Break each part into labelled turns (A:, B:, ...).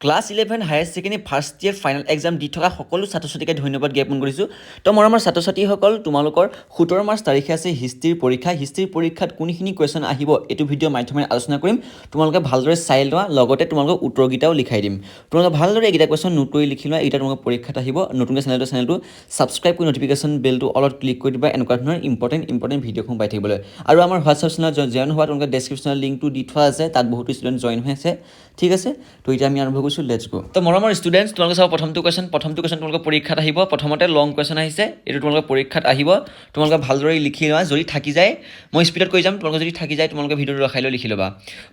A: Class 11 higher secondary first year final exam দি থকা সকলো ছাত্ৰ ছাত্ৰীকে ধন্যবাদ জ্ঞাপন কৰিছোঁ। তো মৰমৰ ছাত্ৰ ছাত্ৰীসকল, তোমালোকৰ 17 মাৰ্চ তাৰিখে আছে হিষ্ট্ৰীৰ পৰীক্ষা। হিষ্ট্ৰীৰ পৰীক্ষাত কোনখিনি কুৱেশ্যন আহিব এইটো ভিডিঅ'ৰ মাধ্যমেৰে আলোচনা কৰিম। তোমালোকে ভালদৰে চাই লোৱা, লগতে তোমালোকক উত্তৰকেইটাও লিখাই দিম। তোমালোকে ভালদৰে এইকেইটা কুৱেশ্যন নোট কৰি লিখি লোৱা। এইকেইটা তোমালোকৰ পৰীক্ষাত আহিব। নতুনকৈ চেনেলটো ছাবস্ক্ৰাইব কৰি নটিফিকেশ্যন বেলটো অলপ ক্লিক কৰি দিবা, এনেকুৱা ধৰণৰ ইম্পৰ্টেণ্ট ভিডিঅ'সমূহ পাই থাকিবলৈ। আৰু আমাৰ হোৱাটছআপ চেনেলত জইন হোৱা তোমালোকে ডেছক্ৰিপশ্যনৰ লিংকটো দি থোৱা আছে, তাত বহুতো ষ্টুডেণ্ট জইন হৈ আছে। ঠিক আছে, তো এতিয়া আমি আৰম্ভ কৰিছোঁ, লেটছ গো। তো মৰমৰ ষ্টুডেণ্টছ, তোমালোকে চাব প্ৰথমটো কুৱেশ্যন তোমালোকৰ পৰীক্ষাত আহিব। প্ৰথমতে লং কুৱেশ্যন আহিছে, এইটো তোমালোকৰ পৰীক্ষাত আহিব। তোমালোকে ভালদৰে লিখি লোৱা, যদি থাকি যায় মই স্পীডত কৈ যাম, তোমালোকে যদি থাকি যায় তোমালোকে ভিডিঅ'টো ৰখাই লৈ লিখি ল'বা।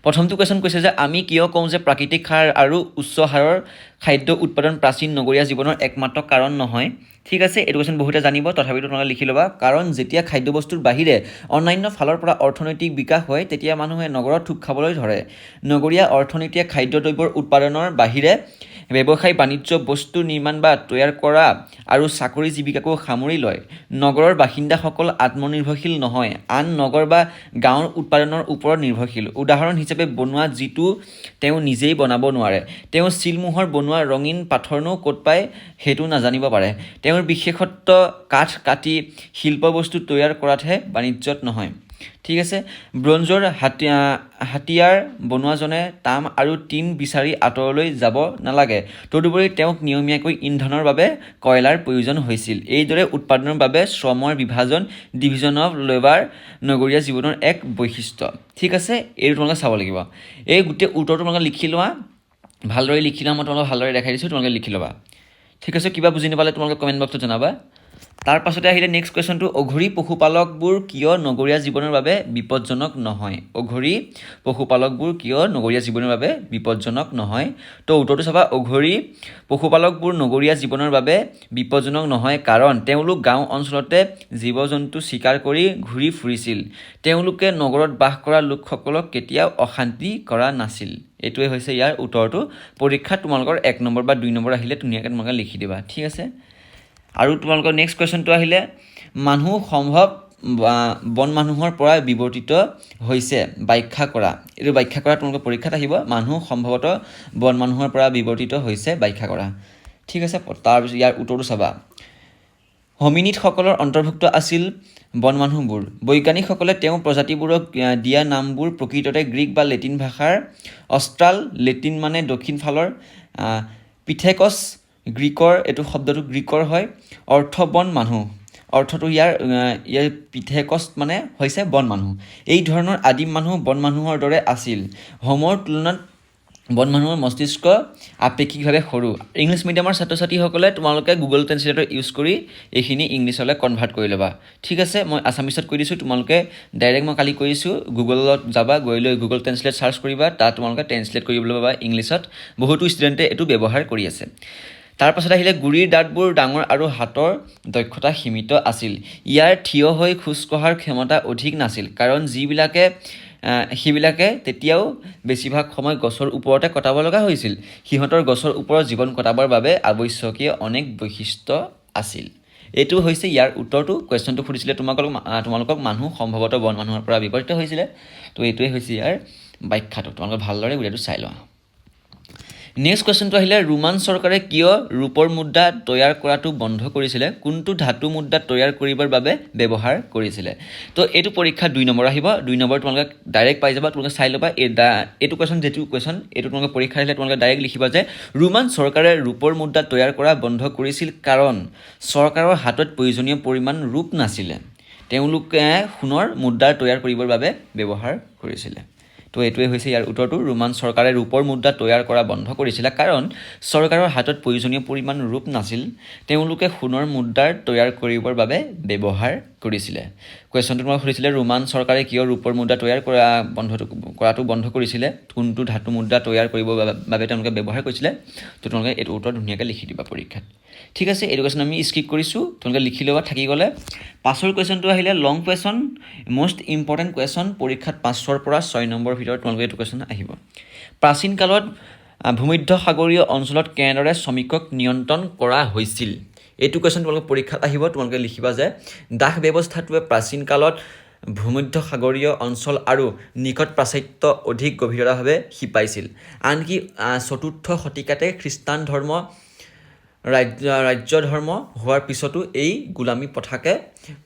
A: প্ৰথমটো কুৱেশ্যন কৈছে যে আমি কিয় কওঁ যে প্ৰাকৃতিক সাৰ আৰু উচ্চ হাৰৰ খাদ্য উৎপাদন প্ৰাচীন নগৰীয়া জীৱনৰ একমাত্ৰ কাৰণ নহয়। ঠিক আছে, এইটো কুৱেশ্যন বহুতে জানিব, তথাপিতো তোমালোকে লিখি ল'বা। কাৰণ যেতিয়া খাদ্যবস্তুৰ বাহিৰে অন্যান্য ফালৰ পৰা অৰ্থনৈতিক বিকাশ হয়, তেতিয়া মানুহে নগৰত থূপ খাবলৈ ধৰে। নগৰীয়া অৰ্থনীতিয়ে খাদ্যদ্ৰব্যৰ উৎপাদনৰ বাহিৰে ব্যৱসায় বাণিজ্য, বস্তু নিৰ্মাণ বা তৈয়াৰ কৰা আৰু চাকৰি জীৱিকাকো সামৰি লয়। নগৰৰ বাসিন্দাসকল আত্মনিৰ্ভৰশীল নহয়, আন নগৰ বা গাঁৱৰ উৎপাদনৰ ওপৰত নিৰ্ভৰশীল। উদাহৰণ হিচাপে, বনোৱা যিটো তেওঁ নিজেই বনাব নোৱাৰে। তেওঁ চিলমোহৰ বনোৱা ৰঙীন পাথৰনো ক'ত পায় সেইটো নাজানিব পাৰে। তেওঁৰ বিশেষত্ব কাঠ কাটি শিল্পবস্তু তৈয়াৰ কৰাতহে, বাণিজ্যত নহয়। ঠিক আছে, ব্ৰঞ্জৰ হাতিয়াৰ বনোৱাজনে তাম আৰু টিন বিচাৰি আঁতৰলৈ যাব নালাগে। তদুপৰি তেওঁক নিয়মীয়াকৈ ইন্ধনৰ বাবে কয়লাৰ প্ৰয়োজন হৈছিল। এইদৰে উৎপাদনৰ বাবে শ্ৰমৰ ডিভিজন অফ লেবাৰ নগৰীয়া জীৱনৰ এক বৈশিষ্ট্য। ঠিক আছে, এইটো তোমালোকে চাব লাগিব। এই গোটেই উত্তৰটো তোমালোকে লিখি লোৱা, ভালদৰে লিখি লোৱা। মই তোমালোকক ভালদৰে দেখাই দিছোঁ, তোমালোকে লিখি ল'বা। ঠিক আছে, কিবা বুজি নাপালে তোমালোকে কমেণ্ট বক্সত জনাবা। তাৰ পাছতে আহিলে নেক্সট কুৱেশ্যনটো, অঘৰী পশুপালকবোৰ কিয় নগৰীয়া জীৱনৰ বাবে বিপদজনক নহয়? অঘৰী পশুপালকবোৰ কিয় নগৰীয়া জীৱনৰ বাবে বিপদজনক নহয়? তো উত্তৰটো চাবা, অঘৰী পশুপালকবোৰ নগৰীয়া জীৱনৰ বাবে বিপদজনক নহয় কাৰণ তেওঁলোক গাঁও অঞ্চলতে জীৱ জন্তু চিকাৰ কৰি ঘূৰি ফুৰিছিল। তেওঁলোকে নগৰত বাস কৰা লোকসকলক কেতিয়াও অশান্তি কৰা নাছিল। এইটোৱে হৈছে ইয়াৰ উত্তৰটো। পৰীক্ষাত তোমালোকৰ 1 নম্বৰ বা 2 নম্বৰ আহিলে ধুনীয়াকৈ তোমালোকে লিখি দিবা। ঠিক আছে, আৰু তোমালোকৰ নেক্সট কুৱেশ্যনটো আহিলে, মানুহ সম্ভৱ বন মানুহৰ পৰা বিৱৰ্তিত হৈছে, ব্যাখ্যা কৰা। এইটো ব্যাখ্যা কৰা তোমালোকৰ পৰীক্ষাত আহিব। মানুহ সম্ভৱতঃ বন মানুহৰ পৰা বিৱৰ্তিত হৈছে, ব্যাখ্যা কৰা। ঠিক আছে, তাৰপিছত ইয়াৰ উত্তৰটো চাবা, হোমিনিডসকলৰ অন্তৰ্ভুক্ত আছিল বন মানুহবোৰ। বৈজ্ঞানিকসকলে তেওঁ প্ৰজাতিবোৰক দিয়া নামবোৰ প্ৰকৃততে গ্ৰীক বা লেটিন ভাষাৰ অষ্ট্ৰাল, লেটিন মানে দক্ষিণ ফালৰ, পিথেকছ গ্ৰীকৰ, এইটো শব্দটো গ্ৰীকৰ হয়, অৰ্থ বন মানুহ, অৰ্থটো ইয়াৰ পিথেকছ মানে হৈছে বন মানুহ। এই ধৰণৰ আদিম মানুহ বন মানুহৰ দৰে আছিল। হোমৰ তুলনাত বন মানুহৰ মস্তিষ্ক আপেক্ষিকভাৱে সৰু। ইংলিছ মিডিয়ামৰ ছাত্ৰ ছাত্ৰীসকলে তোমালোকে গুগল ট্ৰেঞ্চলেটৰ ইউজ কৰি এইখিনি ইংলিছলৈ কনভাৰ্ট কৰি ল'বা। ঠিক আছে, মই আছামিছত কৈ দিছোঁ, তোমালোকে ডাইৰেক্ট মই কালি কৈ দিছোঁ, গুগলত যাবা, গৈ লৈ গুগল ট্ৰেঞ্চলেট চাৰ্চ কৰিবা, তাত তোমালোকে ট্ৰেঞ্চলেট কৰিবলৈ পাবা ইংলিছত। বহুতো ষ্টুডেণ্টে এইটো ব্যৱহাৰ কৰি আছে। তাৰপাছত আহিলে, গুৰিৰ দাঁতবোৰ ডাঙৰ আৰু হাতৰ দক্ষতা সীমিত আছিল। ইয়াৰ থিয় হৈ খোজ কঢ়াৰ ক্ষমতা অধিক নাছিল, কাৰণ সেইবিলাকে তেতিয়াও বেছিভাগ সময় গছৰ ওপৰতে কটাব লগা হৈছিল। সিহঁতৰ গছৰ ওপৰত জীৱন কটাবৰ বাবে আৱশ্যকীয় অনেক বৈশিষ্ট্য আছিল। এইটো হৈছে ইয়াৰ উত্তৰটো। কুৱেশ্যনটো সুধিছিলে তোমালোকক মানুহ সম্ভৱতঃ বন মানুহৰ পৰা বিৱৰ্তিত হৈছিলে। তো এইটোৱে হৈছে ইয়াৰ ব্যাখ্যাটো। তোমালোকে ভালদৰে গোটেইটো চাই লোৱা। নেক্সট কুৱেশ্যনটো আহিলে, ৰোমান চৰকাৰে কিয় ৰূপৰ মুদ্ৰা তৈয়াৰ কৰাটো বন্ধ কৰিছিলে? কোনটো ধাতু মুদ্ৰা তৈয়াৰ কৰিবৰ বাবে ব্যৱহাৰ কৰিছিলে? তো এইটো পৰীক্ষা 2 নম্বৰ আহিব। 2 নম্বৰ তোমালোকে ডাইৰেক্ট পাই যাবা, তোমালোকে চাই ল'বা। এইটো কুৱেশ্যন এইটো তোমালোকে পৰীক্ষা আহিলে তোমালোকে ডাইৰেক্ট লিখিবা যে ৰোমান চৰকাৰে ৰূপৰ মুদ্ৰা তৈয়াৰ কৰা বন্ধ কৰিছিল কাৰণ চৰকাৰৰ হাতত প্ৰয়োজনীয় পৰিমাণ ৰূপ নাছিলে। তেওঁলোকে সোণৰ মুদ্ৰা তৈয়াৰ কৰিবৰ বাবে ব্যৱহাৰ কৰিছিলে। তো এইটোৱে হৈছে ইয়াৰ উত্তৰটো। ৰোমান চৰকাৰে ৰূপৰ মুদ্ৰা তৈয়াৰ কৰা বন্ধ কৰিছিলে কাৰণ চৰকাৰৰ হাতত প্ৰয়োজনীয় পৰিমাণ ৰূপ নাছিল। তেওঁলোকে সোণৰ মুদ্ৰাৰ তৈয়াৰ কৰিবৰ বাবে ব্যৱহাৰ কৰিছিলে। কুৱেশ্যনটো তোমাক সুধিছিলে, ৰোমান চৰকাৰে কিয় ৰূপৰ মুদ্ৰা তৈয়াৰ কৰাটো বন্ধ কৰিছিলে? কোনটো ধাতু মুদ্ৰা তৈয়াৰ কৰিবৰ বাবে তেওঁলোকে ব্যৱহাৰ কৰিছিলে? তো তোমালোকে এইটো উত্তৰ ধুনীয়াকৈ লিখি দিবা পৰীক্ষাত। ঠিক আছে, এইটো কুৱেশ্যন আমি স্কিপ কৰিছোঁ, তোমালোকে লিখি ল'বা থাকি গ'লে। পাছৰ কুৱেশ্যনটো আহিলে লং কুৱেশ্যন, মষ্ট ইম্পৰ্টেণ্ট কুৱেশ্যন। পৰীক্ষাত 5ৰ পৰা 6 নম্বৰৰ ভিতৰত তোমালোকে এইটো কুৱেশ্যন আহিব। প্ৰাচীন কালত ভূমধ্যসাগৰীয় অঞ্চলত কেনেদৰে শ্ৰমিকক নিয়ন্ত্ৰণ কৰা হৈছিল? এইটো কুৱেশ্যন তোমালোকৰ পৰীক্ষাত আহিব। তোমালোকে লিখিবা যে দাস ব্যৱস্থাটোৱে প্ৰাচীন কালত ভূমধ্যসাগৰীয় অঞ্চল আৰু নিকট প্ৰাচাত্য অধিক গভীৰতাভাৱে শিপাইছিল। আনকি ৪ৰ্থ শতিকাতে খ্ৰীষ্টান ধৰ্ম ৰাজ্য ধৰ্ম হোৱাৰ পিছতো এই গোলামী প্ৰথাকে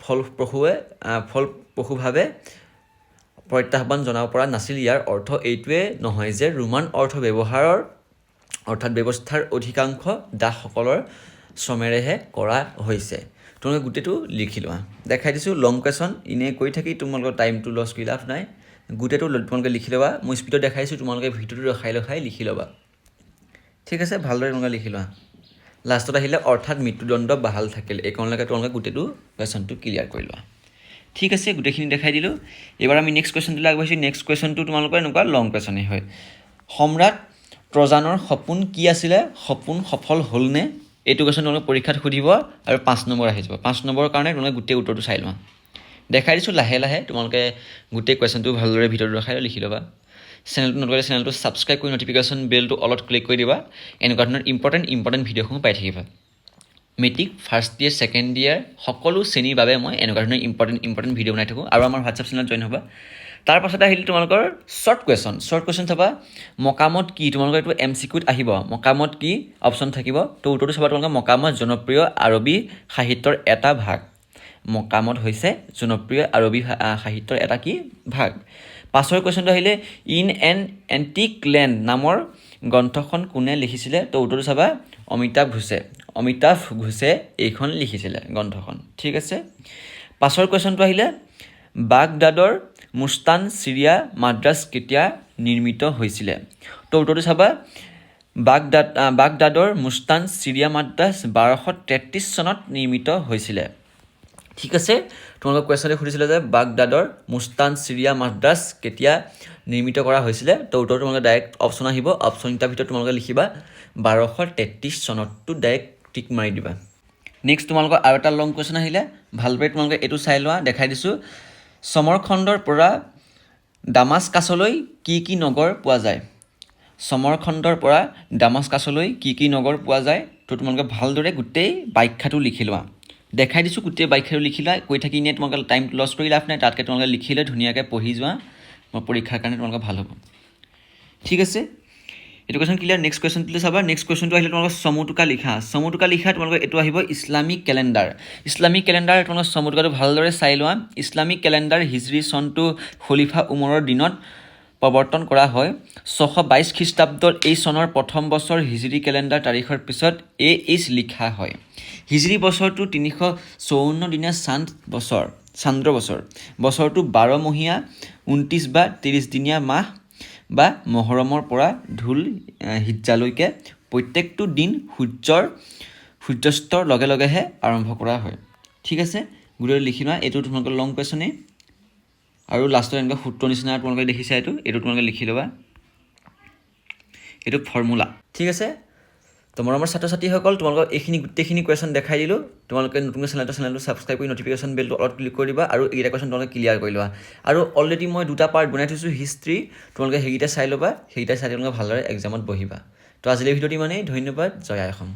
A: ফলপ্ৰসূভাৱে প্ৰত্যাহ্বান জনাব পৰা নাছিল। ইয়াৰ অৰ্থ এইটোৱে নহয় যে ৰোমান ব্যৱস্থাৰ অধিকাংশ দাসসকলৰ শ্ৰমেৰেহে কৰা হৈছে। তোমালোকে গোটেইটো লিখি লোৱা। দেখাই দিছোঁ লং কুৱেশ্যন, এনেই কৈ থাকি তোমালোকৰ টাইমটো লছ কৰি লাভ নাই। গোটেইটো তোমালোকে লিখি ল'বা। মই স্পীডত দেখাইছোঁ, তোমালোকে ভিডিঅ'টো ৰখাই লিখি ল'বা। ঠিক আছে, ভালদৰে তোমালোকে লিখি লোৱা। লাষ্টত আহিলে অৰ্থাৎ মৃত্যুদণ্ড বাহাল থাকিল। এইকণলৈকে তোমালোকে গোটেইটো কুৱেশ্যনটো ক্লিয়াৰ কৰি লোৱা। ঠিক আছে, গোটেইখিনি দেখাই দিলোঁ। এইবাৰ আমি নেক্সট কুৱেশ্যনটোলৈ আগবাঢ়িছোঁ। নেক্সট কুৱেশ্যনটো তোমালোকৰ এনেকুৱা লং কুৱেশ্যনেই হয়। সম্ৰাট ট্ৰজানৰ সপোন কি আছিলে? সপোন সফল হ'লনে? এইটো কুৱেশ্যন তোমালোকে পৰীক্ষাত সুধিব আৰু 5 নম্বৰ আহি যাব। 5 নম্বৰৰ কাৰণে তোমালোকে গোটেই উত্তৰটো চাই লোৱা। দেখাই দিছোঁ লাহে লাহে, তোমালোকে গোটেই কুৱেশ্যনটো ভালদৰে ভিতৰত ৰখাই লিখি ল'বা। চেনেলটো নতুন চেনেলটো ছাবস্ক্ৰাইব কৰি নটিফিকেশ্যন বেলটো অলপ ক্লিক কৰি দিবা। এনেকুৱা ধৰণৰ ইম্পৰ্টেণ্ট ভিডিঅ'সমূহ পাই থাকিবা। Matric first year second year সকলো শ্ৰেণীৰ বাবে মই এনেকুৱা ধৰণৰ ইম্পৰ্টেণ্ট ভিডিঅ' বনাই থাকোঁ আৰু আমাৰ হোৱাটছআপ চেনেলত জইন হ'বা। তাৰ পাছতে আহিলে তোমালোকৰ শ্বৰ্ট কুৱেশ্যন চাবা। মকামত কি? তোমালোকৰ এইটো MCQত আহিব। মকামত কি অপশ্যন থাকিব, তো উত্তৰটো চাবা তোমালোকে। মকামত জনপ্ৰিয় আৰবী সাহিত্যৰ এটা ভাগ। মকামত হৈছে জনপ্ৰিয় আৰবী সাহিত্যৰ এটা কি ভাগ। পাছৰ কুৱেশ্যনটো আহিলে ইন এন এণ্টিক লেণ্ড নামৰ গ্ৰন্থখন কোনে লিখিছিলে? তো উত্তৰটো চাবা অমিতাভ ঘোষে এইখন লিখিছিলে গ্ৰন্থখন। ঠিক আছে, পাছৰ কুৱেশ্যনটো আহিলে বাগদাদৰ মুস্তান চিৰিয়া মাদ্ৰাজ কেতিয়া নিৰ্মিত হৈছিলে? তো উত্তৰটো চাবা বাগদাদৰ মুস্তান চিৰিয়া মাদ্ৰাজ 1233 চনত নিৰ্মিত হৈছিলে। ঠিক আছে, তোমালোকৰ কুৱেশ্যনে সুধিছিলে যে বাগদাদৰ মুস্তান চিৰিয়া মাদ্ৰাজ কেতিয়া নিৰ্মিত কৰা হৈছিলে? তো উত্তৰটো তোমালোকে ডাইৰেক্ট অপশ্যন আহিব। অপশ্যনকেইটাৰ ভিতৰত তোমালোকে লিখিবা 1233 চনতটো ডাইৰেক্ট টিক মাৰি দিবা। নেক্সট তোমালোকৰ আৰু এটা লং কুৱেশ্যন আহিলে, ভালদৰে তোমালোকে এইটো চাই লোৱা। দেখাই দিছোঁ সমৰখণ্ডৰ পৰা দামাস্কাছলৈ কি নগৰ পোৱা যায়? সমৰখণ্ডৰ পৰা দামাস্কাছলৈ কি নগৰ পোৱা যায়? তো তোমালোকে ভালদৰে গোটেই ব্যাখ্যাটো লিখি লোৱা। দেখাই দিছোঁ গোটেই ব্যাখ্যাটো লিখি লোৱা। কৈ থাকি এনেই তোমালোকে টাইমটো লছ কৰি লাভ নাই, তাতকৈ তোমালোকে লিখি লৈ ধুনীয়াকৈ পঢ়ি যোৱা। মই পৰীক্ষাৰ কাৰণে তোমালোকে ভাল হ'ব। ঠিক আছে, এইটো কুৱেশ্যন ক্লিয়াৰ। নেক্সট কুৱেশ্যনটো চাবা। নেক্সট কুৱেশ্যনটো আহিলে তোমালোকৰ চমুটোকা লিখা তোমালোকৰ এইটো আহিব ইছলামিক কেলেণ্ডাৰ। তোমালোকৰ চমুটোকাটো ভালদৰে চাই লোৱা। ইছলামিক কেলেণ্ডাৰ হিজৰী চনটো খলিফা উমৰৰ দিনত প্ৰৱৰ্তন কৰা হয়। 622 খ্ৰীষ্টাব্দৰ এই চনৰ প্ৰথম বছৰ হিজৰী কেলেণ্ডাৰ তাৰিখৰ পিছত AH লিখা হয়। হিজৰী বছৰটো 354 দিনীয়া চান্দ্ৰ বছৰ। বছৰটো 12মহীয়া 29 বা 30 দিনীয়া মাহ বা মহৰমৰ পৰা ধুল হিজ্জালৈকে প্ৰত্যেকটো দিন সূৰ্যাস্তৰ লগে লগেহে আৰম্ভ কৰা হয়। ঠিক আছে, গোটেই লিখি লোৱা। এইটো তোমালোকৰ লং কুৱেশ্যনেই আৰু লাষ্টত এনেকুৱা সূত্ৰ নিচিনা তোমালোকে দেখিছা। এইটো তোমালোকে লিখি ল'বা। এইটো ফৰ্মুলা। ঠিক আছে, তো মৰমৰ ছাত্ৰ ছাত্ৰীসকল, তোমালোকক গোটেইখিনি কুৱেশ্যন দেখাই দিলোঁ। তোমালোকে নতুন চেনেলটো ছাবস্ক্ৰাইব কৰি নটিফিকেশ্যন বেলটো অলপ ক্লিক কৰি দিবা আৰু এইকেইটা কুৱেশ্যন তোমালোকে ক্লিয়াৰ কৰি লোৱা। আৰু অলৰেডি মই 2টা পাৰ্ট বনাই থৈছোঁ হিষ্ট্ৰী, তোমালোকে সেইকেইটা চাই ল'বা। সেইকেইটা চাই তোমালোকে ভালদৰে এক্সামত বহিবা। তো আজিলৈ ভিডিঅ'টো ইমানেই। ধন্যবাদ। জয় আই অসম।